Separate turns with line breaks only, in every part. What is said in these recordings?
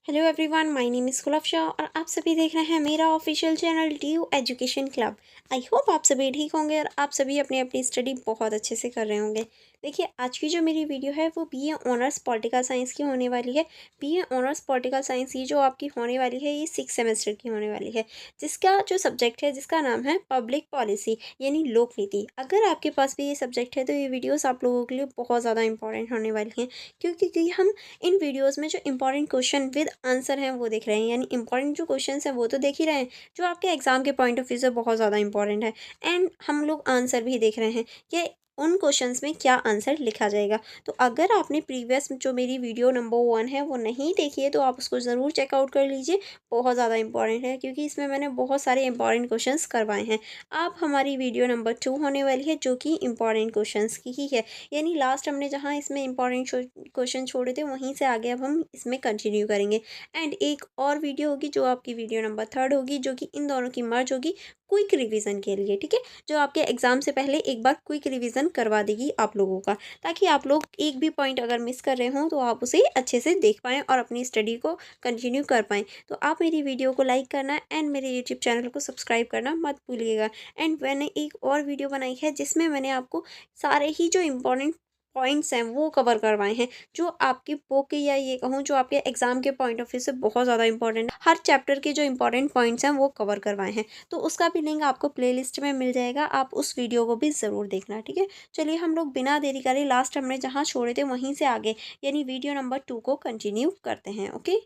Hello everyone, my name is Gulab Shah और आप सभी देख रहे हैं मेरा official channel due education club. I hope आप सभी ठीक होंगे और आप सभी अपनी अपनी स्टडी बहुत अच्छे से कर रहे होंगे। देखिए, आज की जो मेरी वीडियो है वो बीए ऑनर्स पॉलिटिकल साइंस की होने वाली है। बीए ऑनर्स पॉलिटिकल साइंस ये जो आपकी होने वाली है ये 6 सेमेस्टर की होने वाली है, जिसका जो सब्जेक्ट है जिसका नाम है पब्लिक पॉलिसी यानी लोक नीति। अगर आपके पास भी ये सब्जेक्ट है तो ये वीडियोज़ आप लोगों के लिए बहुत ज़्यादा इंपॉर्टेंट होने वाली हैं, क्योंकि हम इन वीडियोस में जो इंपॉर्टेंट क्वेश्चन विद आंसर हैं वो देख रहे हैं। यानी इंपॉर्टेंट जो क्वेश्चंस हैं वो तो देख ही रहे हैं, जो आपके एग्जाम के पॉइंट ऑफ व्यू से बहुत ज़्यादा इंपॉर्टेंट है। एंड हम लोग आंसर भी देख रहे हैं कि उन क्वेश्चंस में क्या आंसर लिखा जाएगा। तो अगर आपने प्रीवियस जो मेरी वीडियो नंबर 1 है वो नहीं देखी है तो आप उसको ज़रूर चेकआउट कर लीजिए। बहुत ज़्यादा इंपॉर्टेंट है, क्योंकि इसमें मैंने बहुत सारे इंपॉर्टेंट क्वेश्चंस करवाए हैं। अब हमारी वीडियो नंबर 2 होने वाली है, जो कि इंपॉर्टेंट क्वेश्चंस की ही है। यानी लास्ट हमने जहाँ इसमें इंपॉर्टेंट क्वेश्चन छोड़े थे वहीं से आगे अब हम इसमें कंटिन्यू करेंगे। एंड एक और वीडियो होगी जो आपकी वीडियो नंबर 3 होगी, जो कि इन दोनों की मर्ज होगी क्विक रिवीजन के लिए। ठीक है, जो आपके एग्जाम से पहले एक बार क्विक रिवीजन करवा देगी आप लोगों का, ताकि आप लोग एक भी पॉइंट अगर मिस कर रहे हों तो आप उसे अच्छे से देख पाएँ और अपनी स्टडी को कंटिन्यू कर पाएँ। तो आप मेरी वीडियो को लाइक करना एंड मेरे यूट्यूब चैनल को सब्सक्राइब करना मत भूलिएगा। एंड मैंने एक और वीडियो बनाई है जिसमें मैंने आपको सारे ही जो इम्पोर्टेंट पॉइंट्स हैं वो कवर करवाए हैं, जो आपकी बुक या ये कहूँ जो आपके एग्जाम के पॉइंट ऑफ व्यू से बहुत ज़्यादा इंपॉर्टेंट है। हर चैप्टर के जो इंपॉर्टेंट पॉइंट्स हैं वो कवर करवाए हैं, तो उसका भी लिंक आपको प्लेलिस्ट में मिल जाएगा। आप उस वीडियो को भी ज़रूर देखना। ठीक है, चलिए हम लोग बिना देरी करे लास्ट हमने जहाँ छोड़े थे वहीं से आगे यानी वीडियो नंबर 2 को कंटिन्यू करते हैं। ओके,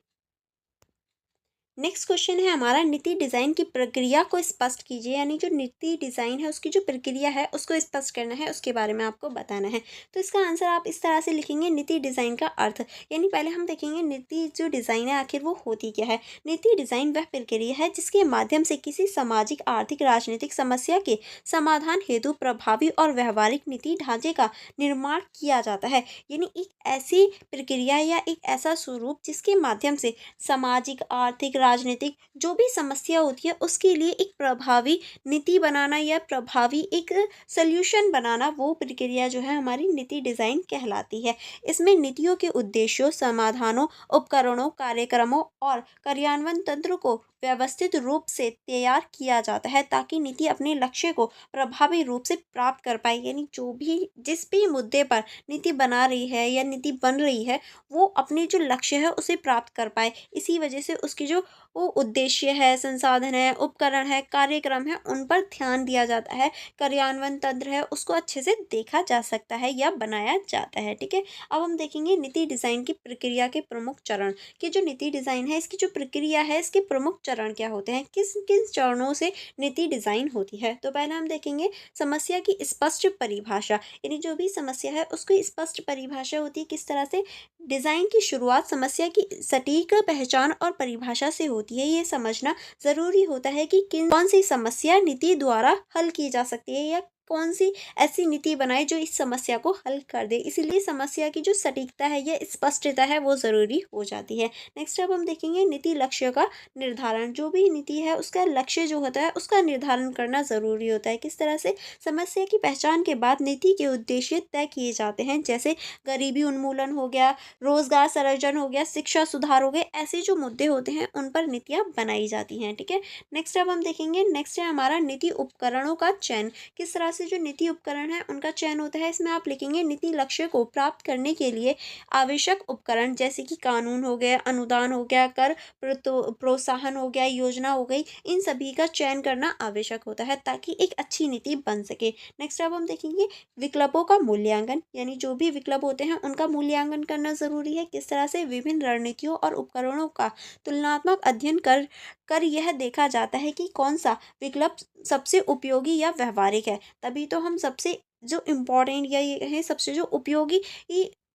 नेक्स्ट क्वेश्चन है हमारा, नीति डिज़ाइन की प्रक्रिया को स्पष्ट कीजिए। यानी जो नीति डिज़ाइन है उसकी जो प्रक्रिया है उसको स्पष्ट करना है, उसके बारे में आपको बताना है। तो इसका आंसर आप इस तरह से लिखेंगे, नीति डिज़ाइन का अर्थ। यानी पहले हम देखेंगे नीति जो डिज़ाइन है आखिर वो होती क्या है। नीति डिज़ाइन वह प्रक्रिया है जिसके माध्यम से किसी सामाजिक, आर्थिक, राजनीतिक समस्या के समाधान हेतु प्रभावी और व्यवहारिक नीति ढांचे का निर्माण किया जाता है। यानी एक ऐसी प्रक्रिया या एक ऐसा स्वरूप जिसके माध्यम से सामाजिक, आर्थिक, राजनीतिक जो भी समस्या होती है उसके लिए एक प्रभावी नीति बनाना या प्रभावी एक सल्यूशन बनाना, वो प्रक्रिया जो है हमारी नीति डिज़ाइन कहलाती है। इसमें नीतियों के उद्देश्यों, समाधानों, उपकरणों, कार्यक्रमों और कार्यान्वयन तंत्र को व्यवस्थित रूप से तैयार किया जाता है, ताकि नीति अपने लक्ष्य को प्रभावी रूप से प्राप्त कर पाए। यानी जो भी जिस भी मुद्दे पर नीति बना रही है या नीति बन रही है वो अपनी जो लक्ष्य है उसे प्राप्त कर पाए। इसी वजह से उसकी जो वो उद्देश्य है, संसाधन है, उपकरण है, कार्यक्रम है, उन पर ध्यान दिया जाता है। कार्यान्वयन तंत्र है उसको अच्छे से देखा जा सकता है या बनाया जाता है। ठीक है, अब हम देखेंगे नीति डिज़ाइन की प्रक्रिया के प्रमुख चरण, कि जो नीति डिज़ाइन है इसकी जो प्रक्रिया है इसके प्रमुख चरण क्या होते हैं, किस किस चरणों से नीति डिज़ाइन होती है। तो पहले हम देखेंगे समस्या की स्पष्ट परिभाषा। यानी जो भी समस्या है उसकी स्पष्ट परिभाषा होती है। किस तरह से डिज़ाइन की शुरुआत समस्या की सटीक पहचान और परिभाषा से होती है। ये समझना ज़रूरी होता है कि किन कौन सी समस्या नीति द्वारा हल की जा सकती है या कौन सी ऐसी नीति बनाए जो इस समस्या को हल कर दे। इसीलिए समस्या की जो सटीकता है या स्पष्टता है वो ज़रूरी हो जाती है। नेक्स्ट अब हम देखेंगे नीति लक्ष्य का निर्धारण। जो भी नीति है उसका लक्ष्य जो होता है उसका निर्धारण करना ज़रूरी होता है। किस तरह से, समस्या की पहचान के बाद नीति के उद्देश्य तय किए जाते हैं, जैसे गरीबी उन्मूलन हो गया, रोजगार सृजन हो गया, शिक्षा सुधार हो गए। ऐसे जो मुद्दे होते हैं उन पर नीतियाँ बनाई जाती हैं। ठीक है, नेक्स्ट अब हम देखेंगे, नेक्स्ट है हमारा नीति उपकरणों का चयन। किस तरह से जो नीति उपकरण है उनका चयन होता है। इसमें आप लिखेंगे नीति लक्ष्य को प्राप्त करने के लिए आवश्यक उपकरण, जैसे कि कानून हो गया, अनुदान हो गया, कर प्रोत्साहन हो गया, योजना हो गई, इन सभी का चयन करना आवश्यक होता है ताकि एक अच्छी नीति बन सके। नेक्स्ट अब हम देखेंगे विकल्पों का मूल्यांकन। यानी जो भी विकल्प होते हैं उनका मूल्यांकन करना ज़रूरी है। किस तरह से, विभिन्न रणनीतियों और उपकरणों का तुलनात्मक अध्ययन कर कर यह देखा जाता है कि कौन सा विकल्प सबसे उपयोगी या व्यवहारिक है। तभी तो हम सबसे जो इम्पोर्टेंट या ये कहें सबसे जो उपयोगी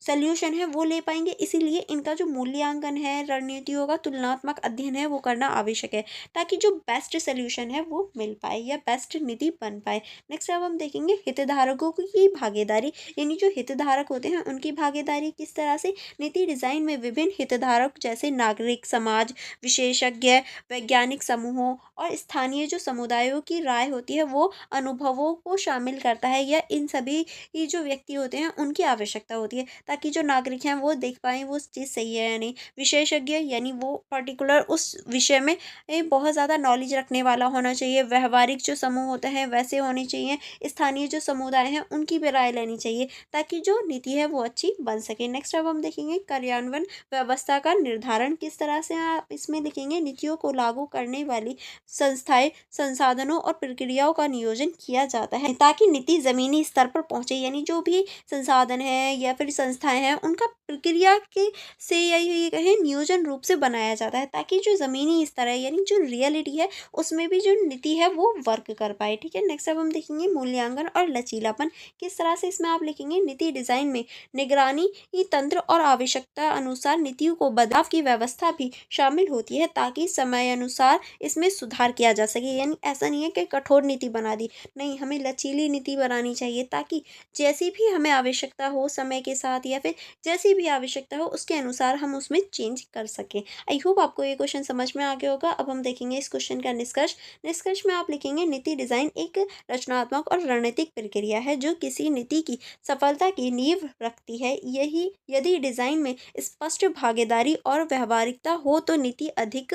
सल्यूशन है वो ले पाएंगे। इसीलिए इनका जो मूल्यांकन है, रणनीतियों का तुलनात्मक अध्ययन है वो करना आवश्यक है, ताकि जो बेस्ट सल्यूशन है वो मिल पाए या बेस्ट नीति बन पाए। नेक्स्ट अब हम देखेंगे हितधारकों की भागीदारी। यानी जो हितधारक होते हैं उनकी भागीदारी किस तरह से, नीति डिज़ाइन में विभिन्न हितधारक जैसे नागरिक समाज, विशेषज्ञ, वैज्ञानिक समूहों और स्थानीय जो समुदायों की राय होती है वो अनुभवों को शामिल करता है, या इन सभी ये जो व्यक्ति होते हैं उनकी आवश्यकता होती है, ताकि जो नागरिक हैं वो देख पाएँ वो चीज़ सही है या नहीं। विशेषज्ञ यानी वो पर्टिकुलर उस विषय में बहुत ज़्यादा नॉलेज रखने वाला होना चाहिए। व्यावहारिक जो समूह होते हैं वैसे होने चाहिए। स्थानीय जो समुदाय हैं उनकी भी राय लेनी चाहिए ताकि जो नीति है वो अच्छी बन सके। नेक्स्ट अब हम देखेंगे कार्यान्वयन व्यवस्था का निर्धारण किस तरह से आप इसमें लिखेंगे। नीतियों को लागू करने वाली संस्थाएं, संसाधनों और प्रक्रियाओं का नियोजन किया जाता है ताकि नीति जमीनी स्तर पर पहुंचे। यानी जो भी संसाधन है या फिर संस्थाएं हैं उनका प्रक्रिया के से यही कहें नियोजन रूप से बनाया जाता है ताकि जो ज़मीनी स्तर है यानी जो रियलिटी है उसमें भी जो नीति है वो वर्क कर पाए। ठीक है, नेक्स्ट अब हम देखेंगे मूल्यांकन और लचीलापन किस तरह से इसमें आप लिखेंगे। नीति डिज़ाइन में निगरानी तंत्र और आवश्यकता अनुसार नीतियों को बदलाव की व्यवस्था भी शामिल होती है ताकि समय अनुसार इसमें सुधार किया जा सके। यानी ऐसा नहीं है कि कठोर नीति बना दी, नहीं, हमें लचीली नीति बनानी चाहिए ताकि जैसी भी हमें आवश्यकता हो समय के साथ या फिर जैसी भी आवश्यकता हो उसके अनुसार हम उसमें चेंज कर सकें। आई होप आपको ये क्वेश्चन समझ में आ गया होगा। अब हम देखेंगे इस क्वेश्चन का निष्कर्ष। निष्कर्ष में आप लिखेंगे नीति डिज़ाइन एक रचनात्मक और रणनीतिक प्रक्रिया है जो किसी नीति की सफलता की नींव रखती है। यही यदि डिज़ाइन में स्पष्ट भागीदारी और व्यावहारिकता हो तो नीति अधिक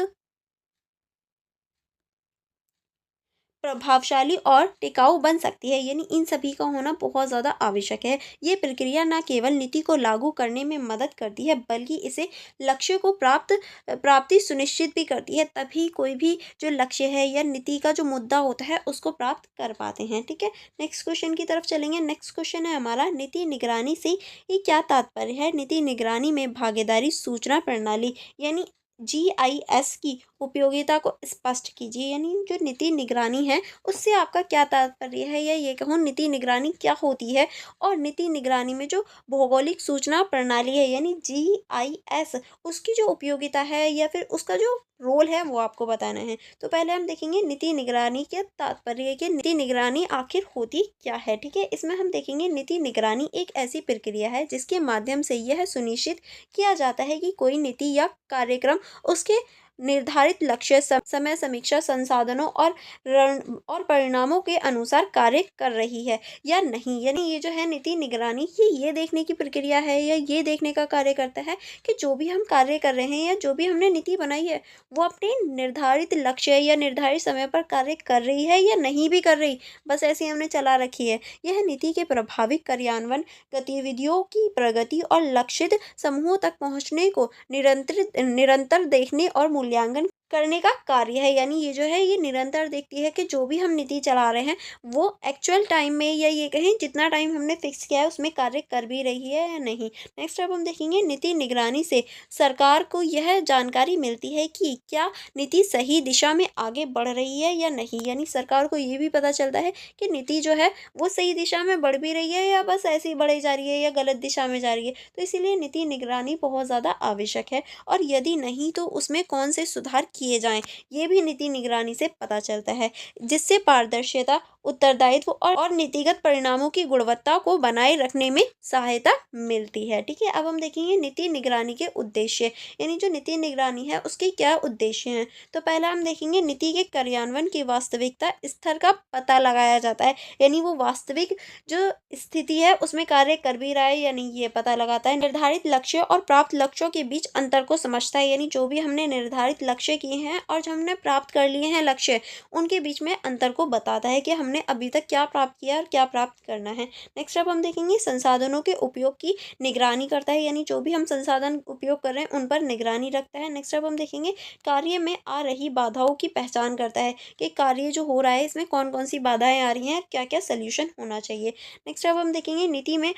प्रभावशाली और टिकाऊ बन सकती है। यानी इन सभी का होना बहुत ज़्यादा आवश्यक है। ये प्रक्रिया न केवल नीति को लागू करने में मदद करती है बल्कि इसे लक्ष्य को प्राप्ति सुनिश्चित भी करती है। तभी कोई भी जो लक्ष्य है या नीति का जो मुद्दा होता है उसको प्राप्त कर पाते हैं। ठीक है, नेक्स्ट क्वेश्चन की तरफ चलेंगे। नेक्स्ट क्वेश्चन है हमारा नीति निगरानी से ये क्या तात्पर्य है। नीति निगरानी में भागीदारी सूचना प्रणाली यानी GIS की उपयोगिता को स्पष्ट कीजिए। यानी जो नीति निगरानी है उससे आपका क्या तात्पर्य है या ये कहूँ नीति निगरानी क्या होती है। और नीति निगरानी में जो भौगोलिक सूचना प्रणाली है यानी GIS उसकी जो उपयोगिता है या फिर उसका जो रोल है वो आपको बताना है। तो पहले हम देखेंगे नीति निगरानी के तात्पर्य कि नीति निगरानी आखिर होती क्या है। ठीक है, इसमें हम देखेंगे नीति निगरानी एक ऐसी प्रक्रिया है जिसके माध्यम से यह सुनिश्चित किया जाता है कि कोई नीति या कार्यक्रम उसके निर्धारित लक्ष्य समय समीक्षा संसाधनों और परिणामों के अनुसार कार्य कर रही है या नहीं। यानी ये जो है नीति निगरानी ये देखने की प्रक्रिया है या ये देखने का कार्य करता है कि जो भी हम कार्य कर रहे हैं या जो भी हमने नीति बनाई है वो अपने निर्धारित लक्ष्य या निर्धारित समय पर कार्य कर रही है या नहीं भी कर रही, बस ऐसे हमने चला रखी है। यह नीति के प्रभावी कार्यान्वयन, गतिविधियों की प्रगति और लक्षित समूहों तक पहुंचने को निरंतर देखने और मूल्यांकन करने का कार्य है। यानी ये जो है ये निरंतर देखती है कि जो भी हम नीति चला रहे हैं वो एक्चुअल टाइम में या ये कहें जितना टाइम हमने फिक्स किया है उसमें कार्य कर भी रही है या नहीं। नेक्स्ट अब हम देखेंगे नीति निगरानी से सरकार को यह जानकारी मिलती है कि क्या नीति सही दिशा में आगे बढ़ रही है या नहीं। यानी सरकार को ये भी पता चलता है कि नीति जो है वो सही दिशा में बढ़ भी रही है या बस ऐसे ही बढ़ी जा रही है या गलत दिशा में जा रही है। तो इसीलिए नीति निगरानी बहुत ज़्यादा आवश्यक है और यदि नहीं तो उसमें कौन से सुधार किए जाएं ये भी नीति निगरानी से पता चलता है, जिससे पारदर्शिता, उत्तरदायित्व और नीतिगत परिणामों की गुणवत्ता को बनाए रखने में सहायता मिलती है। ठीक है, अब हम देखेंगे नीति निगरानी के उद्देश्य। यानी जो नीति निगरानी है उसके क्या उद्देश्य हैं। तो पहला हम देखेंगे नीति के कार्यान्वयन की वास्तविकता स्तर का पता लगाया जाता है। यानी वो वास्तविक जो स्थिति है उसमें कार्य कर भी रहा है या नहीं ये पता लगाता है। निर्धारित लक्ष्य और प्राप्त लक्ष्यों के बीच अंतर को समझता है। यानी जो भी हमने निर्धारित लक्ष्य किए हैं और जो हमने प्राप्त कर लिए हैं लक्ष्य उनके बीच में अंतर को बताता है कि हमने अभी तक क्या प्राप्त किया और क्या प्राप्त करना है। नेक्स्ट अब हम देखेंगे संसाधनों के उपयोग की निगरानी करता है। यानी जो भी हम संसाधन उपयोग कर रहे हैं उन पर निगरानी रखता है। नेक्स्ट अब हम देखेंगे कार्य में आ रही बाधाओं की पहचान करता है कि कार्य जो हो रहा है इसमें कौन कौन सी बाधाएं आ रही हैं, क्या क्या सोल्यूशन होना चाहिए। नेक्स्ट अब हम देखेंगे नीति में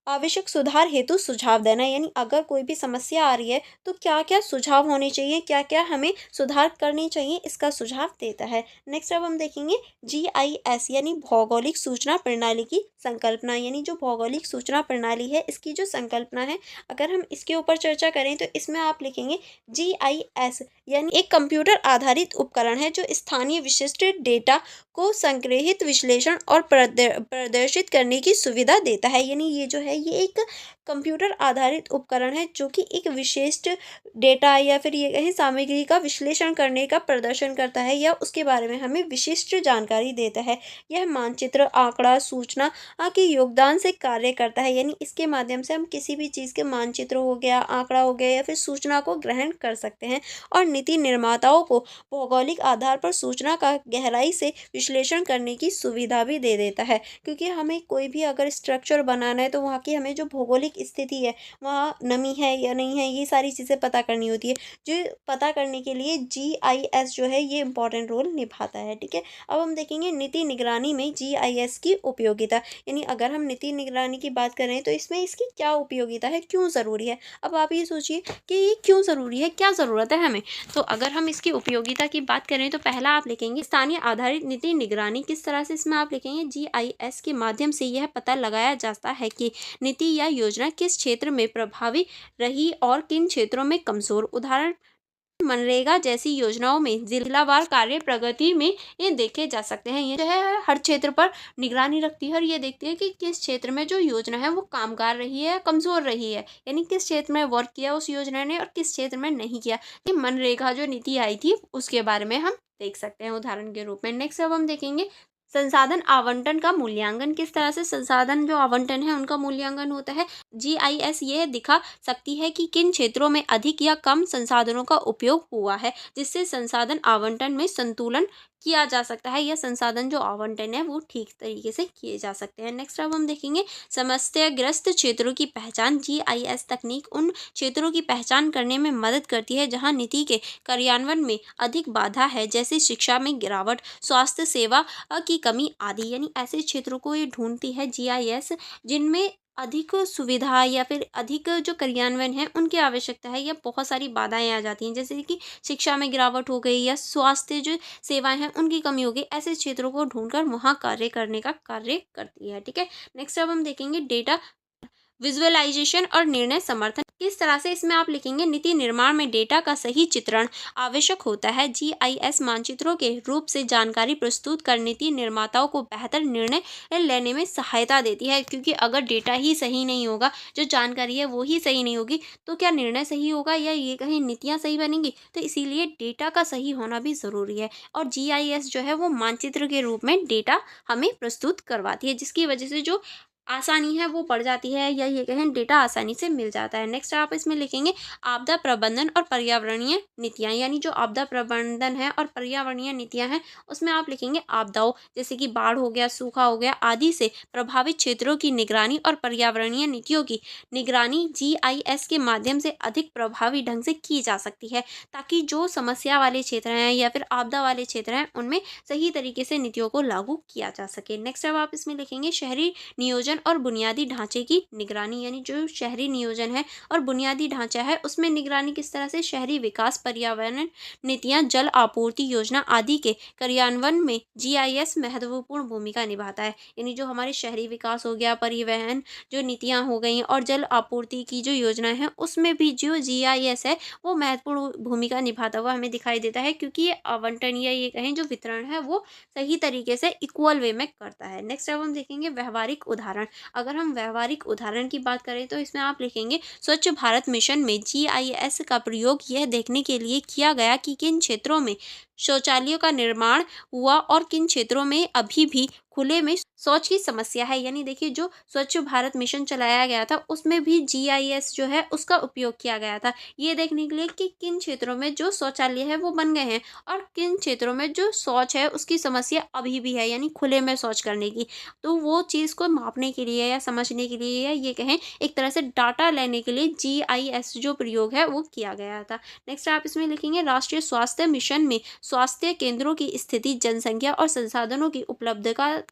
आवश्यक सुधार हेतु सुझाव देना। यानी अगर कोई भी समस्या आ रही है तो क्या क्या सुझाव होने चाहिए, क्या क्या हमें सुधार करनी चाहिए, इसका सुझाव देता है। नेक्स्ट अब हम देखेंगे GIS यानी भौगोलिक सूचना प्रणाली की संकल्पना। यानी जो भौगोलिक सूचना प्रणाली है इसकी जो संकल्पना है अगर हम इसके ऊपर चर्चा करें तो इसमें आप लिखेंगे GIS यानी एक कंप्यूटर आधारित उपकरण है जो स्थानीय विशिष्ट डेटा को संग्रहित, विश्लेषण और प्रदर्शित करने की सुविधा देता है। यानी ये जो है ये एक कंप्यूटर आधारित उपकरण है जो कि एक विशिष्ट डेटा या फिर ये कहें सामग्री का विश्लेषण करने का प्रदर्शन करता है या उसके बारे में हमें विशिष्ट जानकारी देता है। यह मानचित्र, आंकड़ा, सूचना के योगदान से कार्य करता है, यानी इसके माध्यम से हम किसी भी चीज़ के मानचित्र हो गया, आंकड़ा हो गया या फिर सूचना को ग्रहण कर सकते हैं। और नीति निर्माताओं को भौगोलिक आधार पर सूचना का गहराई से विश्लेषण करने की सुविधा भी दे देता है, क्योंकि हमें कोई भी अगर स्ट्रक्चर बनाना है तो वहाँ की हमें जो भौगोलिक स्थिति है, वहाँ नमी है या नहीं है, ये सारी चीज़ें पता करनी होती है। जो पता करने के लिए जीआईएस जो है ये इम्पोर्टेंट रोल निभाता है। ठीक है, अब हम देखेंगे नीति निगरानी में जीआईएस की उपयोगिता, यानी अगर हम नीति निगरानी की बात करें तो इसमें इसकी क्या उपयोगिता है, क्यों ज़रूरी है। अब आप ये सोचिए कि ये क्यों ज़रूरी है, क्या ज़रूरत है हमें। तो अगर हम इसकी उपयोगिता की बात करें तो पहला आप लिखेंगे स्थानीय आधारित नीति निगरानी। किस तरह से इसमें आप लिखेंगे, जीआईएस के माध्यम से यह पता लगाया जाता है कि नीति या योजना किस क्षेत्र में प्रभावी रही और किन क्षेत्रों में कमजोर। उदाहरण, मनरेगा जैसी योजनाओं में जिलावार कार्य प्रगति में ये देखे जा सकते हैं। ये जो है हर क्षेत्र पर निगरानी रखती है और ये देखती है कि किस क्षेत्र में जो योजना है वो कामगार रही है, कमजोर रही है, यानी किस क्षेत्र में वर्क किया उस योजना ने और किस क्षेत्र में नहीं किया। ये मनरेगा जो नीति आई थी उसके बारे में हम देख सकते हैं उदाहरण के रूप में। नेक्स्ट अब हम देखेंगे संसाधन आवंटन का मूल्यांकन। किस तरह से संसाधन जो आवंटन है उनका मूल्यांकन होता है। जीआईएस ये दिखा सकती है कि किन क्षेत्रों में अधिक या कम संसाधनों का उपयोग हुआ है, जिससे संसाधन आवंटन में संतुलन किया जा सकता है या संसाधन जो आवंटन है वो ठीक तरीके से किए जा सकते हैं। नेक्स्ट अब हम देखेंगे समस्याग्रस्त क्षेत्रों की पहचान। जीआईएस तकनीक उन क्षेत्रों की पहचान करने में मदद करती है जहां नीति के कार्यान्वयन में अधिक बाधा है, जैसे शिक्षा में गिरावट, स्वास्थ्य सेवा की कमी आदि। यानी ऐसे क्षेत्रों को ये ढूंढती है जीआईएस जिनमें अधिक सुविधा या फिर अधिक जो कार्यान्वयन है उनकी आवश्यकता है या बहुत सारी बाधाएं आ जाती हैं, जैसे कि शिक्षा में गिरावट हो गई या स्वास्थ्य जो सेवाएं हैं उनकी कमी हो गई। ऐसे क्षेत्रों को ढूंढकर वहां कार्य करने का कार्य करती है। ठीक है, नेक्स्ट अब हम देखेंगे डेटा विजुअलाइजेशन और निर्णय समर्थन। किस तरह से इसमें आप लिखेंगे नीति निर्माण में डेटा का सही चित्रण आवश्यक होता है। जीआईएस मानचित्रों के रूप से जानकारी प्रस्तुत कर नीति निर्माताओं को बेहतर निर्णय लेने में सहायता देती है, क्योंकि अगर डेटा ही सही नहीं होगा, जो जानकारी है वो ही सही नहीं होगी, तो क्या निर्णय सही होगा या ये कहीं नीतियाँ सही बनेंगी। तो इसीलिए डेटा का सही होना भी ज़रूरी है और जीआईएस जो है वो मानचित्र के रूप में डेटा हमें प्रस्तुत करवाती है, जिसकी वजह से जो आसानी है वो बढ़ जाती है या ये कहें डेटा आसानी से मिल जाता है। नेक्स्ट आप इसमें लिखेंगे आपदा प्रबंधन और पर्यावरणीय नीतियाँ, यानी जो आपदा प्रबंधन है और पर्यावरणीय नीतियाँ हैं उसमें आप लिखेंगे आपदाओं जैसे कि बाढ़ हो गया, सूखा हो गया आदि से प्रभावित क्षेत्रों की निगरानी और पर्यावरणीय नीतियों की निगरानी जीआईएस के माध्यम से अधिक प्रभावी ढंग से की जा सकती है, ताकि जो समस्या वाले क्षेत्र हैं या फिर आपदा वाले क्षेत्र हैं उनमें सही तरीके से नीतियों को लागू किया जा सके। नेक्स्ट अब आप इसमें लिखेंगे शहरी नियोजन और बुनियादी ढांचे की निगरानी, यानी जो शहरी नियोजन है और बुनियादी ढांचा है उसमें निगरानी किस तरह से शहरी विकास, पर्यावरण नीतियां, जल आपूर्ति योजना आदि के कार्यान्वयन में जीआईएस महत्वपूर्ण भूमिका निभाता है। यानी जो हमारे शहरी विकास हो गया, परिवहन जो नीतियां हो गई और जल आपूर्ति की जो योजनाएं हैं उसमें भी जो जीआईएस है वो महत्वपूर्ण भूमिका निभाता हुआ हमें दिखाई देता है, क्योंकि ये आवंटन या ये कहें जो वितरण है वो सही तरीके से इक्वल वे में करता है। नेक्स्ट अब हम देखेंगे व्यवहारिक उदाहरण। अगर हम व्यवहारिक उदाहरण की बात करें तो इसमें आप लिखेंगे स्वच्छ भारत मिशन में जीआईएस का प्रयोग यह देखने के लिए किया गया कि किन क्षेत्रों में शौचालयों का निर्माण हुआ और किन क्षेत्रों में अभी भी खुले में शौच की समस्या है। यानी देखिए जो स्वच्छ भारत मिशन चलाया गया था उसमें भी जीआईएस जो है उसका उपयोग किया गया था, ये देखने के लिए कि किन क्षेत्रों में जो शौचालय है वो बन गए हैं और किन क्षेत्रों में जो शौच है उसकी समस्या अभी भी है, यानी खुले में शौच करने की। तो वो चीज़ को मापने के लिए या समझने के लिए या ये कहें एक तरह से डाटा लेने के लिए जीआईएस जो प्रयोग है वो किया गया था। नेक्स्ट आप इसमें लिखेंगे राष्ट्रीय स्वास्थ्य मिशन में स्वास्थ्य केंद्रों की स्थिति, जनसंख्या और संसाधनों की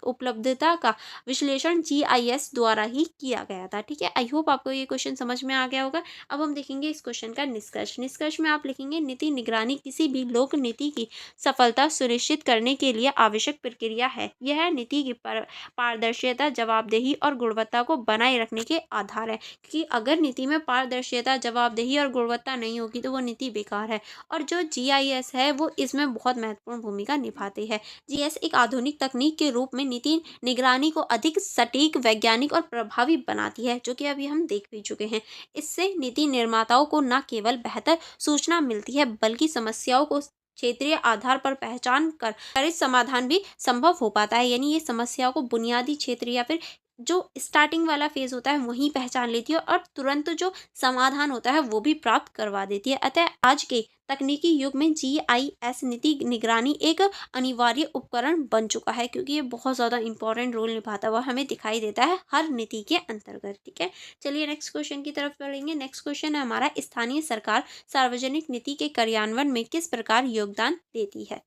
उपलब्धता का विश्लेषण जीआईएस द्वारा ही किया गया था। ठीक है, आई होप आपको ये क्वेश्चन समझ में आ गया होगा। अब हम देखेंगे इस क्वेश्चन का निष्कर्ष। निष्कर्ष में आप लिखेंगे नीति निगरानी किसी भी लोक नीति की सफलता सुनिश्चित करने के लिए आवश्यक प्रक्रिया है। यह नीति की पारदर्शिता, जवाबदेही और गुणवत्ता को बनाए रखने के आधार है, क्योंकि अगर नीति में पारदर्शिता, जवाबदेही और गुणवत्ता नहीं होगी तो वो नीति बेकार है। और जो जीआईएस है वो इसमें बहुत महत्वपूर्ण भूमिका निभाती है। जीआईएस एक आधुनिक तकनीक के रूप में नीति निगरानी को अधिक सटीक, वैज्ञानिक और प्रभावी बनाती है, जो कि अभी हम देख भी चुके हैं। इससे नीति निर्माताओं को न केवल बेहतर सूचना मिलती है, बल्कि समस्याओं को क्षेत्रीय आधार पर पहचान कर त्वरित समाधान भी संभव हो पाता है। यानी ये समस्याओं को बुनियादी क्षेत्र या फिर जो स्टार्टिंग वाला फेज होता है वहीं पहचान लेती है और तुरंत जो समाधान होता है वो भी प्राप्त करवा देती है। अतः आज के तकनीकी युग में GIS नीति निगरानी एक अनिवार्य उपकरण बन चुका है, क्योंकि ये बहुत ज़्यादा इंपॉर्टेंट रोल निभाता हुआ हमें दिखाई देता है हर नीति के अंतर्गत। ठीक है, चलिए नेक्स्ट क्वेश्चन की तरफ बढ़ेंगे। नेक्स्ट क्वेश्चन है हमारा, स्थानीय सरकार सार्वजनिक नीति के कार्यान्वयन में किस प्रकार योगदान देती है।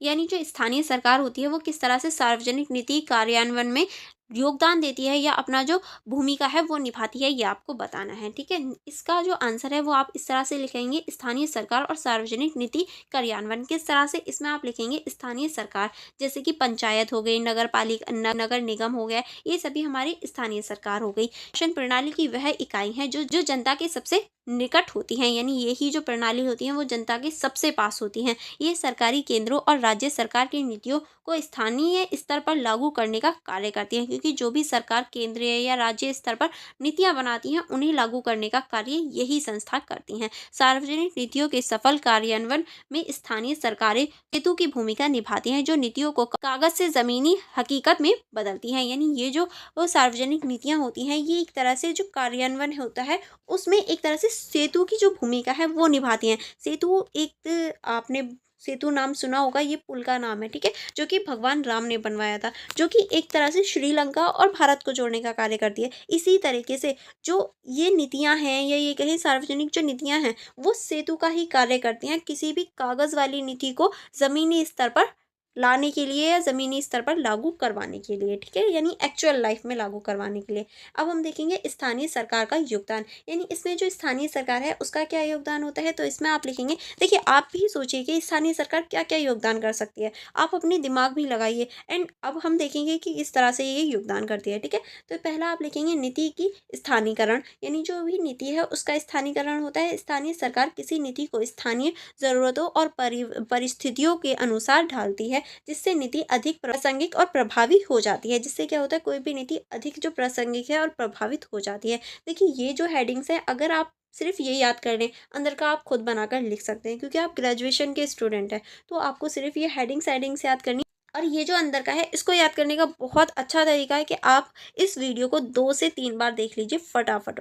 यानी जो स्थानीय सरकार होती है वो किस तरह से सार्वजनिक नीति कार्यान्वयन में योगदान देती है या अपना जो भूमिका है वो निभाती है, ये आपको बताना है। ठीक है, इसका जो आंसर है वो आप इस तरह से लिखेंगे, स्थानीय सरकार और सार्वजनिक नीति कार्यान्वयन। किस तरह से, इसमें आप लिखेंगे स्थानीय सरकार, जैसे कि पंचायत हो गई, नगर पालिका, नगर निगम हो गया, ये सभी हमारी स्थानीय सरकार हो गई। शासन प्रणाली की वह इकाई है जो जनता के सबसे निकट होती हैं, यानी यही जो प्रणाली होती है वो जनता के सबसे पास होती हैं। ये सरकारी केंद्रों और राज्य सरकार की नीतियों को स्थानीय स्तर पर लागू करने का कार्य करती हैं, क्योंकि जो भी सरकार केंद्रीय या राज्य स्तर पर नीतियां बनाती हैं उन्हें लागू करने का कार्य यही संस्था करती हैं। सार्वजनिक नीतियों के सफल कार्यान्वयन में स्थानीय सरकारें सेतु की भूमिका निभाती हैं, जो नीतियों को कागज से जमीनी हकीकत में बदलती हैं। यानी ये जो सार्वजनिक नीतियां होती हैं ये एक तरह से जो कार्यान्वयन होता है उसमें एक तरह से सेतु की जो भूमिका है वो निभाती हैं। सेतु एक आपने सेतु नाम सुना होगा, ये पुल का नाम है। ठीक है, जो कि भगवान राम ने बनवाया था, जो कि एक तरह से श्रीलंका और भारत को जोड़ने का कार्य करती है। इसी तरीके से जो ये नीतियां हैं या ये कहें सार्वजनिक जो नीतियां हैं वो सेतु का ही कार्य करती हैं, किसी भी कागज वाली नीति को जमीनी स्तर पर लाने के लिए या ज़मीनी स्तर पर लागू करवाने के लिए। ठीक है, यानी एक्चुअल लाइफ में लागू करवाने के लिए। अब हम देखेंगे स्थानीय सरकार का योगदान, यानी इसमें जो स्थानीय सरकार है उसका क्या योगदान होता है। तो इसमें आप लिखेंगे, देखिए आप भी सोचिए कि स्थानीय सरकार क्या क्या योगदान कर सकती है, आप अपनी दिमाग भी लगाइए एंड अब हम देखेंगे कि किस तरह से ये योगदान करती है। ठीक है, तो पहला आप लिखेंगे नीति की स्थानीयकरण, यानी जो भी नीति है उसका स्थानीयकरण होता है। स्थानीय सरकार किसी नीति को स्थानीय ज़रूरतों और परिस्थितियों के अनुसार ढालती है, जिससे नीति अधिक प्रासंगिक और प्रभावी हो जाती है। जिससे क्या होता है, कोई भी नीति अधिक जो प्रासंगिक है और प्रभावित हो जाती है। देखिए ये जो हेडिंग्स है अगर आप सिर्फ ये याद कर लें, अंदर का आप खुद बनाकर लिख सकते हैं, क्योंकि आप ग्रेजुएशन के स्टूडेंट हैं तो आपको सिर्फ ये हेडिंग्स याद करनी। और ये जो अंदर का है इसको याद करने का बहुत अच्छा तरीका है कि आप इस वीडियो को 2 से 3 बार देख लीजिए फटाफट,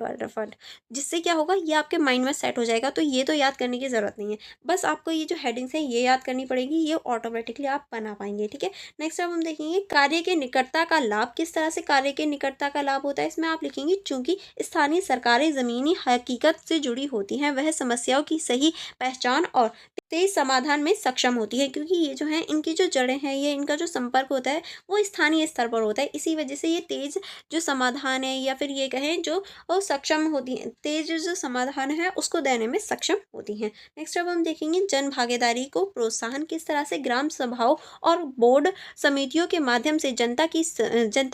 जिससे क्या होगा ये आपके माइंड में सेट हो जाएगा। तो ये तो याद करने की ज़रूरत नहीं है, बस आपको ये जो हेडिंग्स है ये याद करनी पड़ेगी, ये ऑटोमेटिकली आप बना पाएंगे। ठीक है, नेक्स्ट अब हम देखेंगे कार्य के निकटता का लाभ। किस तरह से कार्य के निकटता का लाभ होता है, इसमें आप लिखेंगे, चूंकि स्थानीय सरकारें ज़मीनी हकीकत से जुड़ी होती हैं, वह समस्याओं की सही पहचान और तेज समाधान में सक्षम होती है, क्योंकि ये जो है इनकी जो जड़ें हैं, ये इनका जो संपर्क होता है वो स्थानीय स्तर पर होता है। इसी वजह से ये तेज जो समाधान है या फिर ये कहें जो सक्षम होती हैं, तेज जो समाधान है उसको देने में सक्षम होती हैं। नेक्स्ट अब हम देखेंगे जन भागीदारी को प्रोत्साहन। किस तरह से ग्राम सभाओं और बोर्ड समितियों के माध्यम से जनता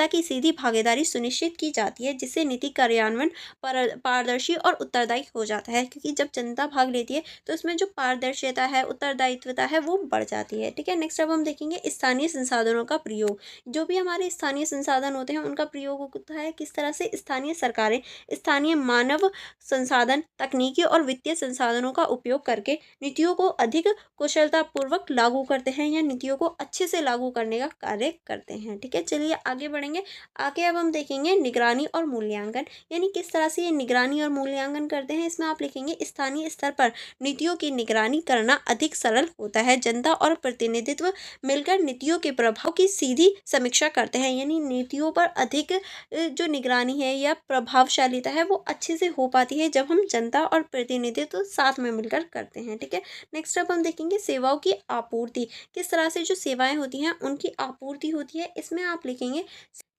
की सीधी भागीदारी सुनिश्चित की जाती है, जिससे नीति कार्यान्वयन पारदर्शी और उत्तरदायी हो जाता है। क्योंकि जब जनता भाग लेती है तो इसमें जो पारदर्शिता है, उत्तरदायित्वता है वो बढ़ जाती है। ठीक है, नेक्स्ट अब हम देखेंगे स्थानीय संसाधनों का प्रयोग। जो भी हमारे स्थानीय संसाधन होते हैं उनका प्रयोग होता है किस तरह से, स्थानीय सरकारें स्थानीय मानव संसाधन, तकनीकी और वित्तीय संसाधनों का उपयोग करके नीतियों को अधिक कुशलतापूर्वक लागू करते हैं या नीतियों को अच्छे से लागू करने का कार्य करते हैं। ठीक है, चलिए आगे बढ़ेंगे। आगे अब हम देखेंगे निगरानी और मूल्यांकन, यानी किस तरह से ये निगरानी और मूल्यांकन करते हैं। इसमें आप लिखेंगे स्थानीय स्तर पर नीतियों की निगरानी करना अधिक सरल होता है। जनता और प्रतिनिधित्व मिलकर नीतियों के प्रभाव की सीधी समीक्षा करते हैं, यानी नीतियों पर अधिक जो निगरानी है या प्रभावशालीता है वो अच्छे से हो पाती है जब हम जनता और प्रतिनिधित्व साथ में मिलकर करते हैं। ठीक है, नेक्स्ट अब हम देखेंगे सेवाओं की आपूर्ति। किस तरह से जो सेवाएं होती हैं उनकी आपूर्ति होती है। इसमें आप लिखेंगे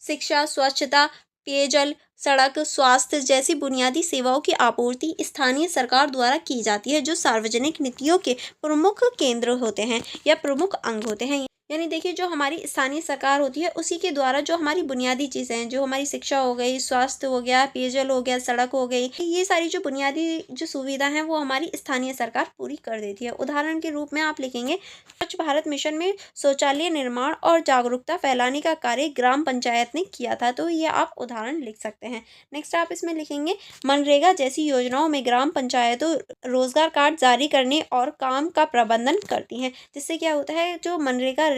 शिक्षा, स्वच्छता, पेयजल, सड़क, स्वास्थ्य जैसी बुनियादी सेवाओं की आपूर्ति स्थानीय सरकार द्वारा की जाती है, जो सार्वजनिक नीतियों के प्रमुख केंद्र होते हैं या प्रमुख अंग होते हैं। यानी देखिए जो हमारी स्थानीय सरकार होती है उसी के द्वारा जो हमारी बुनियादी चीज़ें हैं, जो हमारी शिक्षा हो गई, स्वास्थ्य हो गया, पेयजल हो गया, सड़क हो गई, ये सारी जो बुनियादी जो सुविधा हैं वो हमारी स्थानीय सरकार पूरी कर देती है। उदाहरण के रूप में आप लिखेंगे स्वच्छ भारत मिशन में शौचालय निर्माण और जागरूकता फैलाने का कार्य ग्राम पंचायत ने किया था, तो ये आप उदाहरण लिख सकते हैं। नेक्स्ट आप इसमें लिखेंगे मनरेगा जैसी योजनाओं में ग्राम पंचायतों रोजगार कार्ड जारी करने और काम का प्रबंधन करती हैं, जिससे क्या होता है जो मनरेगा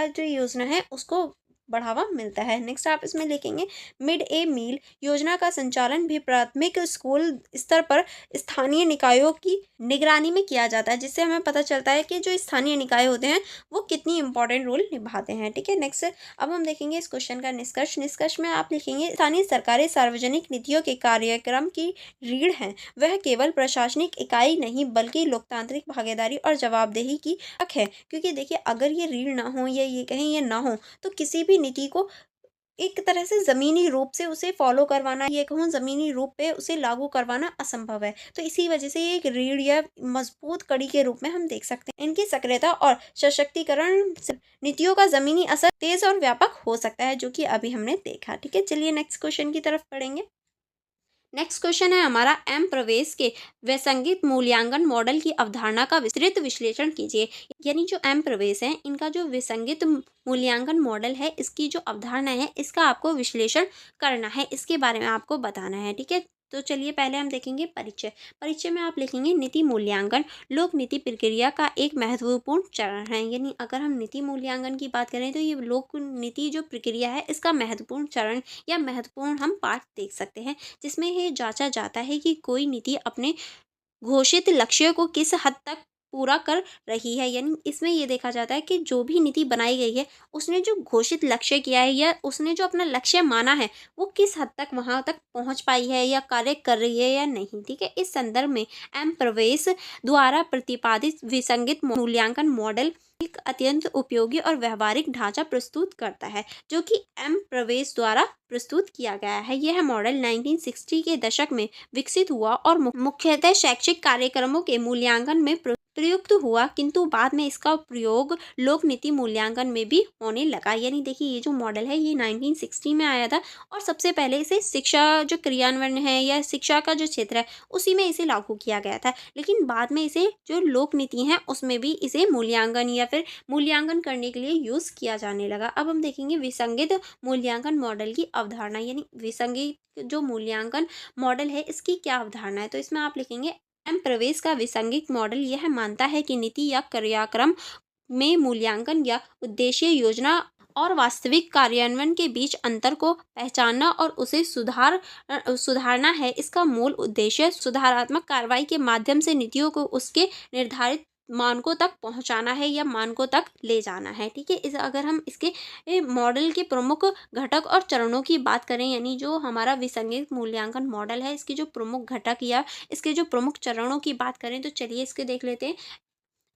जो योजना है उसको बढ़ावा मिलता है। नेक्स्ट आप इसमें लिखेंगे मिड डे मील योजना का संचालन भी प्राथमिक स्कूल स्तर पर स्थानीय निकायों की निगरानी में किया जाता है, जिससे हमें पता चलता है कि जो स्थानीय निकाय होते हैं वो कितनी इंपॉर्टेंट रोल निभाते हैं। ठीक है, नेक्स्ट अब हम देखेंगे इस क्वेश्चन का निष्कर्ष। निष्कर्ष में आप लिखेंगे स्थानीय सरकारें सार्वजनिक नीतियों के कार्यक्रम की रीढ़ हैं। वह केवल प्रशासनिक इकाई नहीं बल्कि लोकतांत्रिक भागीदारी और जवाबदेही की हक है, क्योंकि देखिए अगर ये रीढ़ ना हो या ये कहें ये ना हो तो किसी भी नीति को एक तरह से ज़मीनी रूप से उसे फ़ॉलो करवाना, ये कहूँ ज़मीनी रूप पे उसे लागू करवाना असंभव है। तो इसी वजह से ये एक रीढ़ या मज़बूत कड़ी के रूप में हम देख सकते हैं। इनकी सक्रियता और सशक्तिकरण से नीतियों का ज़मीनी असर तेज़ और व्यापक हो सकता है, जो कि अभी हमने देखा। ठीक है, चलिए नेक्स्ट क्वेश्चन की तरफ पढ़ेंगे। नेक्स्ट क्वेश्चन है हमारा एम प्रवेश के वैसंगिक मूल्यांकन मॉडल की अवधारणा का विस्तृत विश्लेषण कीजिए। यानी जो एम प्रवेश है इनका जो विसंगित मूल्यांकन मॉडल है इसकी जो अवधारणा है इसका आपको विश्लेषण करना है, इसके बारे में आपको बताना है। ठीक है, तो चलिए पहले हम देखेंगे परिचय। परिचय में आप लिखेंगे नीति मूल्यांकन लोक नीति प्रक्रिया का एक महत्वपूर्ण चरण है। यानी अगर हम नीति मूल्यांकन की बात करें तो ये लोक नीति जो प्रक्रिया है इसका महत्वपूर्ण चरण या महत्वपूर्ण हम पार्ट देख सकते हैं, जिसमें ये जांचा जाता है कि कोई नीति अपने घोषित लक्ष्य को किस हद तक पूरा कर रही है। यानी इसमें ये देखा जाता है कि जो भी नीति बनाई गई है उसने जो घोषित लक्ष्य किया है या उसने जो अपना लक्ष्य माना है वो किस हद तक वहां तक पहुंच पाई है या कार्य कर रही है या नहीं। ठीक है, इस संदर्भ में एम प्रवेश द्वारा प्रतिपादित विसंगत मूल्यांकन मॉडल एक अत्यंत उपयोगी और व्यवहारिक ढांचा प्रस्तुत करता है, जो कि एम प्रवेश द्वारा प्रस्तुत किया गया है। यह मॉडल 1960 के दशक में विकसित हुआ और मुख्यतः शैक्षिक कार्यक्रमों के मूल्यांकन में प्रयुक्त हुआ, किंतु बाद में इसका प्रयोग लोक नीति मूल्यांकन में भी होने लगा। यानी देखिए ये जो मॉडल है ये 1960 में आया था और सबसे पहले इसे शिक्षा जो क्रियान्वयन है या शिक्षा का जो क्षेत्र है उसी में इसे लागू किया गया था, लेकिन बाद में इसे जो लोक नीति है उसमें भी इसे मूल्यांकन या फिर मूल्यांकन करने के लिए यूज़ किया जाने लगा। अब हम देखेंगे विसंगत मूल्यांकन मॉडल की अवधारणा। यानी विसंगत जो मूल्यांकन मॉडल है इसकी क्या अवधारणा है, तो इसमें आप लिखेंगे एम प्रवेश का विसंगत मॉडल यह मानता है कि नीति या कार्यक्रम में मूल्यांकन या उद्देश्य योजना और वास्तविक कार्यान्वयन के बीच अंतर को पहचानना और उसे सुधारना है। इसका मूल उद्देश्य सुधारात्मक कार्रवाई के माध्यम से नीतियों को उसके निर्धारित मानकों तक पहुंचाना है या मानकों तक ले जाना है। ठीक है, इस अगर हम इसके मॉडल के प्रमुख घटक और चरणों की बात करें, यानी जो हमारा विसंगत मूल्यांकन मॉडल है इसके जो प्रमुख घटक या इसके जो प्रमुख चरणों की बात करें तो चलिए इसके देख लेते हैं।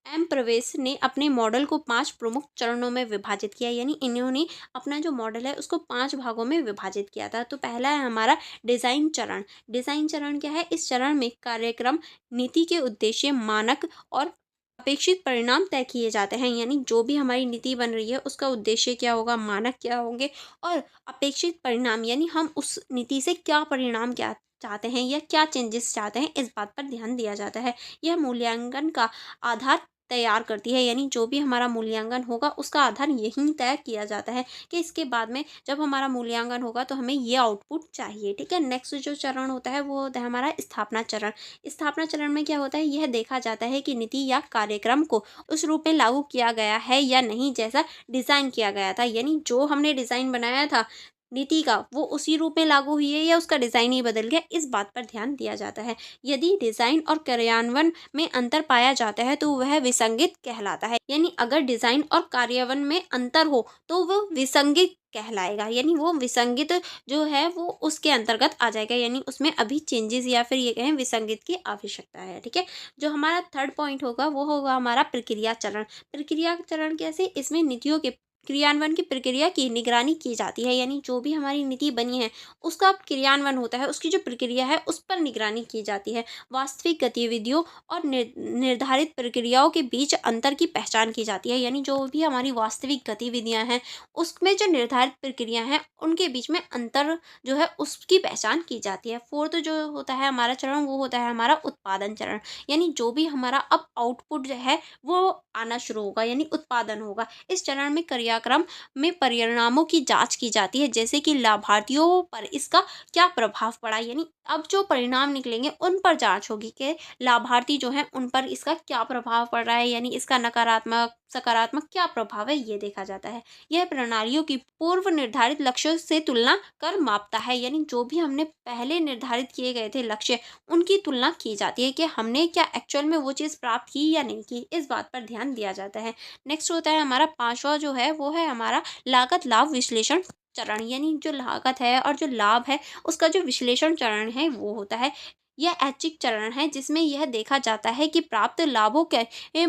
एम प्रवेश ने अपने मॉडल को 5 प्रमुख चरणों में विभाजित किया। यानी इन्होंने अपना जो मॉडल है उसको 5 भागों में विभाजित किया था। तो पहला है हमारा डिज़ाइन चरण। डिज़ाइन चरण क्या है, इस चरण में कार्यक्रम नीति के उद्देश्य मानक और अपेक्षित परिणाम तय किए जाते हैं। यानी जो भी हमारी नीति बन रही है उसका उद्देश्य क्या होगा, मानक क्या होंगे और अपेक्षित परिणाम यानी हम उस नीति से क्या परिणाम क्या चाहते हैं या क्या चेंजेस चाहते हैं, इस बात पर ध्यान दिया जाता है। यह मूल्यांकन का आधार तैयार करती है। यानी जो भी हमारा मूल्यांकन होगा उसका आधार यही तय किया जाता है कि इसके बाद में जब हमारा मूल्यांकन होगा तो हमें ये आउटपुट चाहिए। ठीक है, नेक्स्ट जो चरण होता है वो होता है हमारा स्थापना चरण। स्थापना चरण में क्या होता है, यह देखा जाता है कि नीति या कार्यक्रम को उस रूप में लागू किया गया है या नहीं जैसा डिज़ाइन किया गया था। यानी जो हमने डिज़ाइन बनाया था नीति का वो उसी रूप में लागू हुई है या उसका डिज़ाइन ही बदल गया, इस बात पर ध्यान दिया जाता है। यदि डिज़ाइन और कार्यान्वयन में अंतर पाया जाता है तो वह विसंगत कहलाता है। यानी अगर डिज़ाइन और कार्यान्वयन में अंतर हो तो वह विसंगत कहलाएगा। यानी वो विसंगत जो है वो उसके अंतर्गत आ जाएगा, यानी उसमें अभी चेंजेस या फिर ये कहें विसंगत की आवश्यकता है। ठीक है, जो हमारा थर्ड पॉइंट होगा वो होगा हमारा प्रक्रिया चरण। प्रक्रिया चरण कैसे, इसमें नीतियों के क्रियान्वयन की प्रक्रिया की निगरानी की जाती है, यानी जो भी हमारी नीति बनी है उसका क्रियान्वयन होता है, उसकी जो प्रक्रिया है उस पर निगरानी की जाती है। वास्तविक गतिविधियों और निर्धारित प्रक्रियाओं के बीच अंतर की पहचान की जाती है, यानी जो भी हमारी वास्तविक गतिविधियां हैं उसमें जो निर्धारित प्रक्रिया हैं उनके बीच में अंतर जो है उसकी पहचान की जाती है। फोर्थ जो होता है हमारा चरण वो होता है हमारा उत्पादन चरण, यानी जो भी हमारा अब आउटपुट जो है वो आना शुरू होगा, यानी उत्पादन होगा। इस चरण में क्रियाक्रम में परिणामों की जांच की जाती है, जैसे कि लाभार्थियों पर इसका क्या प्रभाव पड़ा, यानी अब जो परिणाम निकलेंगे उन पर जांच होगी कि लाभार्थी जो हैं उन पर इसका क्या प्रभाव पड़ रहा है, यानी इसका नकारात्मक सकारात्मक क्या प्रभाव है ये देखा जाता है। यह प्रणालियों की पूर्व निर्धारित लक्ष्यों से तुलना कर मापता है, यानी जो भी हमने पहले निर्धारित किए गए थे लक्ष्य उनकी तुलना की जाती है कि हमने क्या एक्चुअल में वो चीज़ प्राप्त की या नहीं की, इस बात पर ध्यान दिया जाता है। नेक्स्ट होता है हमारा पांचवा जो है वो है हमारा लागत लाभ विश्लेषण चरण, यानी जो लागत है और जो लाभ है उसका जो विश्लेषण चरण है वो होता है। यह ऐच्छिक चरण है जिसमें यह देखा जाता है कि प्राप्त लाभों के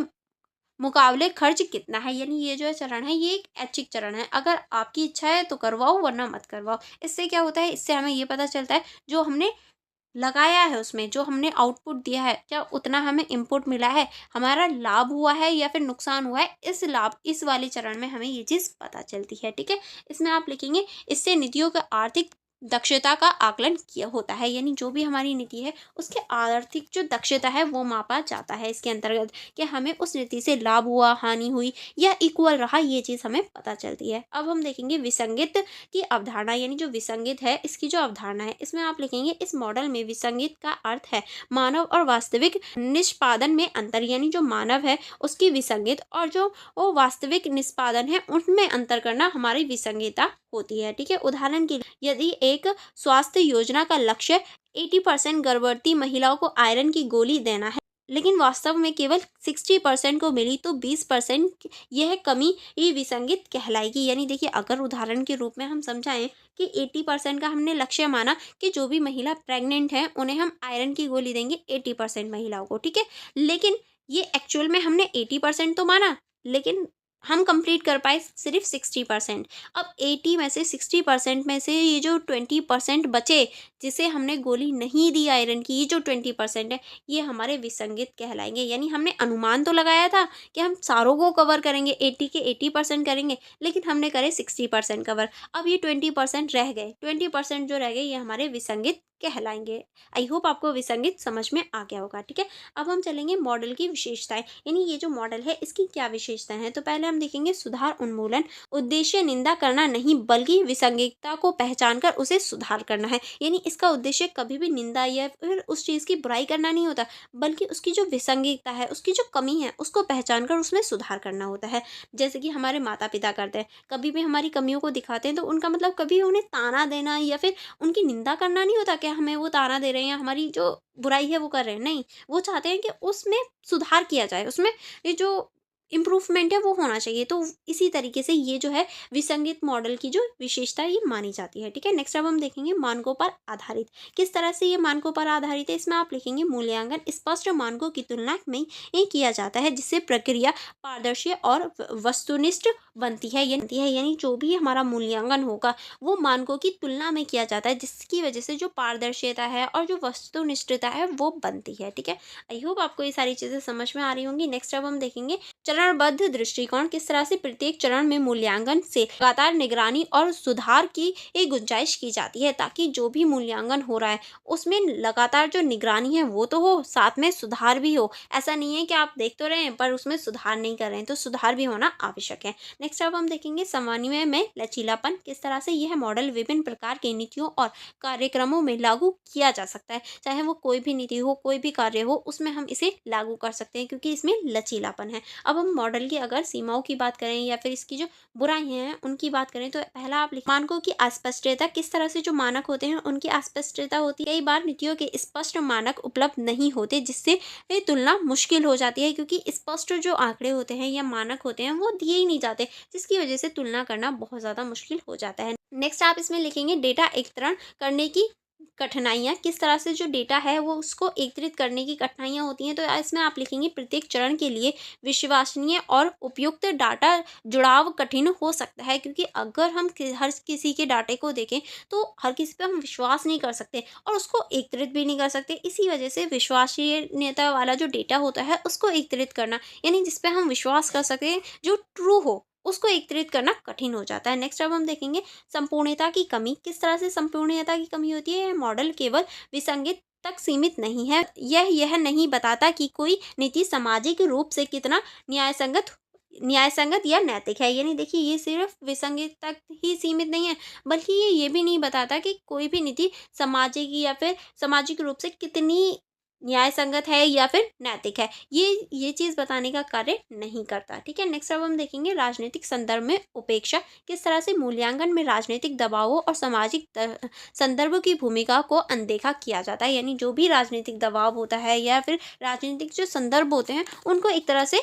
मुकाबले खर्च कितना है, यानी ये जो चरण है ये एक ऐच्छिक चरण है। अगर आपकी इच्छा है तो करवाओ वरना मत करवाओ। इससे क्या होता है, इससे हमें ये पता चलता है जो हमने लगाया है उसमें जो हमने आउटपुट दिया है क्या उतना हमें इनपुट मिला है, हमारा लाभ हुआ है या फिर नुकसान हुआ है। इस वाले चरण में हमें ये चीज़ पता चलती है। ठीक है, इसमें आप लिखेंगे इससे नीतियों का आर्थिक दक्षता का आकलन किया होता है, यानी जो भी हमारी नीति है उसके आर्थिक जो दक्षता है वो मापा जाता है इसके अंतर्गत कि हमें उस नीति से लाभ हुआ हानि हुई या इक्वल रहा, ये चीज़ हमें पता चलती है। अब हम देखेंगे विसंगत की अवधारणा, यानी जो विसंगत है इसकी जो अवधारणा है इसमें आप लिखेंगे इस मॉडल में विसंगत का अर्थ है मानव और वास्तविक निष्पादन में अंतर, यानी जो मानव है उसकी विसंगत और जो वो वास्तविक निष्पादन है उनमें अंतर करना हमारी विसंगता होती है। ठीक है, उदाहरण के लिए यदि एक स्वास्थ्य योजना का लक्ष्य 80% गर्भवती महिलाओं को आयरन की गोली देना है लेकिन वास्तव में केवल 60% को मिली तो 20% यह कमी ये विसंगत कहलाएगी। यानी देखिए अगर उदाहरण के रूप में हम समझाएं कि 80% का हमने लक्ष्य माना कि जो भी महिला प्रेग्नेंट है उन्हें हम आयरन की गोली देंगे 80% महिलाओं को, ठीक है, लेकिन ये एक्चुअल में हमने 80% तो माना लेकिन हम कंप्लीट कर पाए सिर्फ 60%। अब 80 में से 60% में से ये जो 20% बचे जिसे हमने गोली नहीं दी आयरन की, ये जो 20% है ये हमारे विसंगत कहलाएंगे। यानी हमने अनुमान तो लगाया था कि हम सारों को कवर करेंगे, 80 के 80% करेंगे, लेकिन हमने करे 60% कवर। अब ये 20% रह गए, 20% जो रह गए ये हमारे विसंगत कहलाएंगे। आई होप आपको विसंगत समझ में आ गया होगा। ठीक है, अब हम चलेंगे मॉडल की विशेषताएं, यानी ये जो मॉडल है इसकी क्या विशेषताएं हैं। तो पहले हम देखेंगे सुधार उन्मूलन, उद्देश्य निंदा करना नहीं बल्कि विसंगतता को पहचान कर उसे सुधार करना है। यानी इसका उद्देश्य कभी भी निंदा या फिर उस चीज़ की बुराई करना नहीं होता बल्कि उसकी जो विसंगतता है उसकी जो कमी है उसको पहचान कर उसमें सुधार करना होता है। जैसे कि हमारे माता पिता करते हैं, कभी भी हमारी कमियों को दिखाते हैं तो उनका मतलब कभी उन्हें ताना देना या फिर उनकी निंदा करना नहीं होता कि हमें वो ताना दे रहे हैं या हमारी जो बुराई है वो कर रहे हैं, नहीं, वो चाहते हैं कि उसमें सुधार किया जाए, उसमें ये जो इम्प्रूवमेंट है वो होना चाहिए। तो इसी तरीके से ये जो है विसंगत मॉडल की जो विशेषता ये मानी जाती है। ठीक है, नेक्स्ट अब हम देखेंगे मानकों पर आधारित, किस तरह से ये मानकों पर आधारित है। इसमें आप लिखेंगे मूल्यांकन स्पष्ट मानकों की तुलना में ये किया जाता है जिससे प्रक्रिया पारदर्शी और वस्तुनिष्ठ बनती है, यानी जो भी हमारा मूल्यांकन होगा वो मानकों की तुलना में किया जाता है जिसकी वजह से जो पारदर्शिता है और जो वस्तुनिष्ठता है वो बनती है। ठीक है, आई होप आपको ये सारी चीज़ें समझ में आ रही होंगी। नेक्स्ट अब हम देखेंगे चरणबद्ध दृष्टिकोण, किस तरह से प्रत्येक चरण में मूल्यांकन से लगातार निगरानी और सुधार की एक गुंजाइश की जाती है ताकि जो भी मूल्यांकन हो रहा है उसमें लगातार जो निगरानी है वो तो हो, साथ में सुधार भी हो। ऐसा नहीं है कि आप देख तो रहे हैं पर उसमें सुधार नहीं कर रहे हैं, तो सुधार भी होना आवश्यक है। नेक्स्ट अब हम देखेंगे समन्वय में लचीलापन, किस तरह से यह मॉडल विभिन्न प्रकार के नीतियों और कार्यक्रमों में लागू किया जा सकता है। चाहे वो कोई भी नीति हो कोई भी कार्य हो उसमें हम इसे लागू कर सकते हैं क्योंकि इसमें लचीलापन है। अब हम मॉडल की अगर सीमाओं की बात करें या फिर इसकी जो बुराइयां हैं उनकी बात करें तो पहला आप लिखें मानकों की अस्पष्टता, किस तरह से जो मानक होते हैं उनकी अस्पष्टता होती है। कई बार नीतियों के स्पष्ट मानक उपलब्ध नहीं होते जिससे ये तुलना मुश्किल हो जाती है क्योंकि स्पष्ट जो आंकड़े होते हैं या मानक होते हैं वो दिए ही नहीं जाते जिसकी वजह से तुलना करना बहुत ज़्यादा मुश्किल हो जाता है। नेक्स्ट आप इसमें लिखेंगे डेटा एकत्रण करने की कठिनाइयाँ, किस तरह से जो डेटा है वो उसको एकत्रित करने की कठिनाइयाँ होती हैं। तो इसमें आप लिखेंगे प्रत्येक चरण के लिए विश्वसनीय और उपयुक्त डाटा जुड़ाव कठिन हो सकता है, क्योंकि अगर हम हर किसी के डाटे को देखें तो हर किसी पे हम विश्वास नहीं कर सकते और उसको एकत्रित भी नहीं कर सकते। इसी वजह से विश्वसनीयता वाला जो डेटा होता है उसको एकत्रित करना, यानी जिसपे हम विश्वास कर सकें, जो ट्रू हो, उसको एकत्रित करना कठिन हो जाता है। नेक्स्ट अब हम देखेंगे संपूर्णता की कमी। किस तरह से संपूर्णता की कमी होती है? मॉडल केवल विसंगत तक सीमित नहीं है। यह नहीं बताता कि कोई नीति सामाजिक रूप से कितना न्यायसंगत न्यायसंगत या नैतिक है। यानी देखिए, ये सिर्फ विसंगत तक ही सीमित नहीं है, बल्कि ये भी नहीं बताता कि कोई भी नीति सामाजिक रूप से कितनी न्यायसंगत है या फिर नैतिक है। ये चीज़ बताने का कार्य नहीं करता। ठीक है, नेक्स्ट अब हम देखेंगे राजनीतिक संदर्भ में उपेक्षा। किस तरह से मूल्यांकन में राजनीतिक दबावों और सामाजिक संदर्भ की भूमिका को अनदेखा किया जाता है। यानी जो भी राजनीतिक दबाव होता है या फिर राजनीतिक जो संदर्भ होते हैं, उनको एक तरह से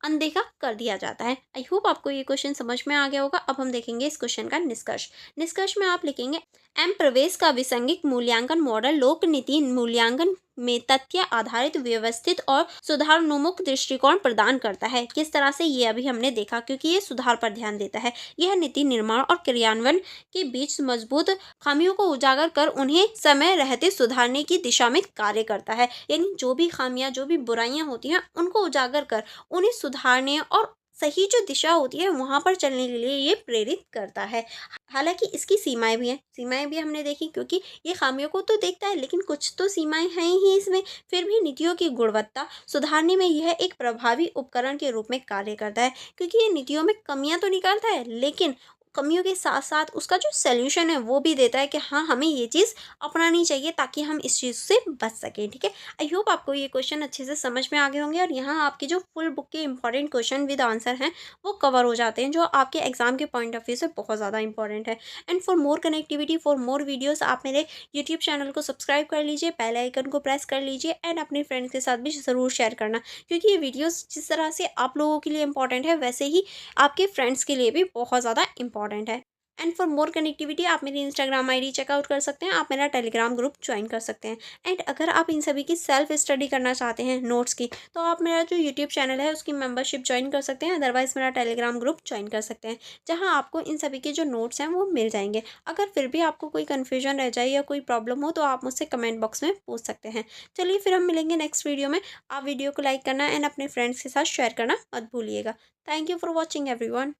अनदेखा कर दिया जाता है। आई होप आपको ये क्वेश्चन समझ में आ गया होगा। अब हम देखेंगे इस क्वेश्चन का निष्कर्ष। निष्कर्ष में आप लिखेंगे एम प्रवेश का विसंगिक मूल्यांकन मॉडल लोक नीति मूल्यांकन में तथ्य आधारित व्यवस्थित और सुधारोन्मुख दृष्टिकोण प्रदान करता है। किस तरह से? ये अभी हमने देखा, क्योंकि ये सुधार पर ध्यान देता है। यह नीति निर्माण और क्रियान्वयन के बीच मजबूत खामियों को उजागर कर उन्हें समय रहते सुधारने की दिशा में कार्य करता है। यानी जो भी खामियां, जो भी बुराइयां होती हैं, उनको उजागर कर उन्हें सुधारने और सही जो दिशा होती है वहां पर चलने के लिए ये प्रेरित करता है। हालांकि इसकी सीमाएं भी हमने देखी, क्योंकि ये खामियों को तो देखता है लेकिन कुछ तो सीमाएं हैं ही इसमें। फिर भी नीतियों की गुणवत्ता सुधारने में यह एक प्रभावी उपकरण के रूप में कार्य करता है, क्योंकि ये नीतियों में कमियां तो निकालता है लेकिन कमियों के साथ साथ उसका जो सल्यूशन है वो भी देता है कि हाँ, हमें ये चीज़ अपनानी चाहिए ताकि हम इस चीज़ से बच सकें। ठीक है, आई होप आपको ये क्वेश्चन अच्छे से समझ में आ गए होंगे और यहाँ आपकी जो फुल बुक के इंपॉर्टेंट क्वेश्चन विद आंसर हैं वो कवर हो जाते हैं, जो आपके एग्जाम के पॉइंट ऑफ व्यू से बहुत ज़्यादा इंपॉर्टेंट है। And for more connectivity, for more videos, आप मेरे यूट्यूब चैनल को सब्सक्राइब कर लीजिए, बेल आइकन को प्रेस कर लीजिए एंड अपने फ्रेंड्स के साथ भी ज़रूर शेयर करना, क्योंकि ये वीडियोस जिस तरह से आप लोगों के लिए इंपॉर्टेंट है वैसे ही आपके फ्रेंड्स के लिए भी बहुत ज़्यादा इंपॉर्टेंट है। एंड फॉर मोर कनेक्टिविटी आप मेरी इंस्टाग्राम आईडी चेकआउट कर सकते हैं, आप मेरा टेलीग्राम ग्रुप ज्वाइन कर सकते हैं। एंड अगर आप इन सभी की सेल्फ स्टडी करना चाहते हैं नोट्स की, तो आप मेरा जो यूट्यूब चैनल है उसकी मेंबरशिप ज्वाइन कर सकते हैं, अदरवाइज मेरा टेलीग्राम ग्रुप ज्वाइन कर सकते हैं, जहां आपको इन सभी के जो नोट्स हैं वो मिल जाएंगे। अगर फिर भी आपको कोई कन्फ्यूजन रह जाए या कोई प्रॉब्लम हो तो आप मुझसे कमेंट बॉक्स में पूछ सकते हैं। चलिए फिर हम मिलेंगे नेक्स्ट वीडियो में। आप वीडियो को लाइक करना एंड अपने फ्रेंड्स के साथ शेयर करना मत भूलिएगा। Thank you for watching everyone.